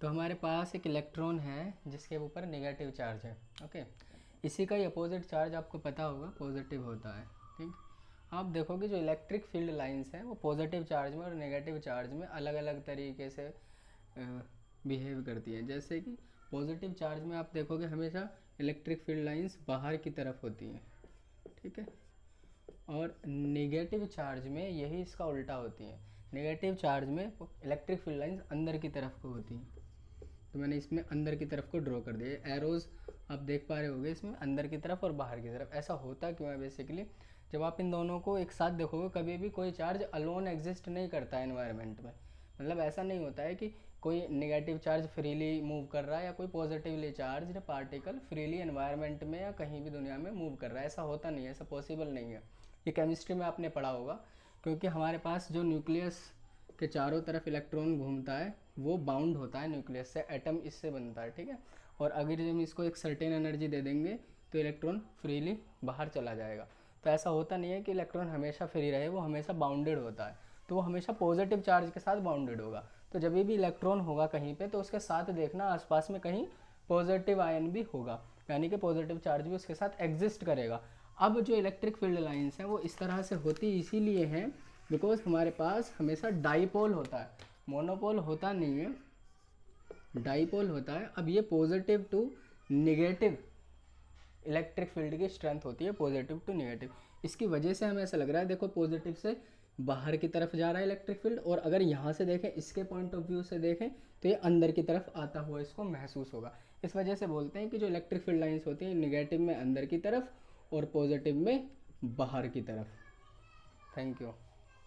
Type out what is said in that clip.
तो हमारे पास एक इलेक्ट्रॉन है जिसके ऊपर नेगेटिव चार्ज है। ओके, इसी का ही अपोजिट चार्ज आपको पता होगा पॉजिटिव होता है। ठीक, आप देखोगे जो इलेक्ट्रिक फील्ड लाइंस हैं वो पॉजिटिव चार्ज में और नेगेटिव चार्ज में अलग अलग तरीके से बिहेव करती हैं। जैसे कि पॉजिटिव चार्ज में आप देखोगे हमेशा इलेक्ट्रिक फील्ड लाइंस बाहर की तरफ होती हैं, ठीक है, और नेगेटिव चार्ज में यही इसका उल्टा होती है। नेगेटिव चार्ज में इलेक्ट्रिक फील्ड लाइंस अंदर की तरफ को होती हैं। तो मैंने इसमें अंदर की तरफ को ड्रॉ कर दिया, एरोज आप देख पा रहे होगे इसमें अंदर की तरफ और बाहर की तरफ। ऐसा होता क्यों है? बेसिकली जब आप इन दोनों को एक साथ देखोगे कभी भी कोई चार्ज अलोन एग्जिस्ट नहीं करता है एनवायरनमेंट में। मतलब ऐसा नहीं होता है कि कोई नेगेटिव चार्ज फ्रीली मूव कर रहा है या कोई positively charge particle freely environment में या कहीं भी दुनिया में मूव कर रहा है। ऐसा होता नहीं है, ऐसा पॉसिबल नहीं है। ये केमिस्ट्री में आपने पढ़ा होगा, क्योंकि हमारे पास जो न्यूक्लियस के चारों तरफ इलेक्ट्रॉन घूमता है वो बाउंड होता है न्यूक्लियस से, एटम इससे बनता है, ठीक है। और अगर हम इसको एक सर्टेन एनर्जी दे देंगे तो इलेक्ट्रॉन फ्रीली बाहर चला जाएगा। तो ऐसा होता नहीं है कि इलेक्ट्रॉन हमेशा फ्री रहे, वो हमेशा बाउंडेड होता है। तो वो हमेशा पॉजिटिव चार्ज के साथ बाउंडेड होगा। तो जब भी इलेक्ट्रॉन होगा कहीं पे तो उसके साथ देखना आसपास में कहीं पॉजिटिव आयन भी होगा, यानी कि पॉजिटिव चार्ज भी उसके साथ एग्जिस्ट करेगा। अब जो इलेक्ट्रिक फील्ड लाइंस हैं वो इस तरह से होती इसीलिए हैं बिकॉज हमारे पास हमेशा डाईपोल होता है, मोनोपोल होता नहीं है, डाईपोल होता है। अब ये positive to negative electric field की स्ट्रेंथ होती है, पॉजिटिव टू नेगेटिव। इसकी वजह से हमें ऐसा लग रहा है, देखो पॉजिटिव से बाहर की तरफ जा रहा है इलेक्ट्रिक फील्ड, और अगर यहाँ से देखें, इसके पॉइंट ऑफ व्यू से देखें तो ये अंदर की तरफ आता हुआ इसको महसूस होगा। इस वजह से बोलते हैं कि जो इलेक्ट्रिक फील्ड लाइंस होती हैं निगेटिव में अंदर की तरफ और पॉजिटिव में बाहर की तरफ। Thank you.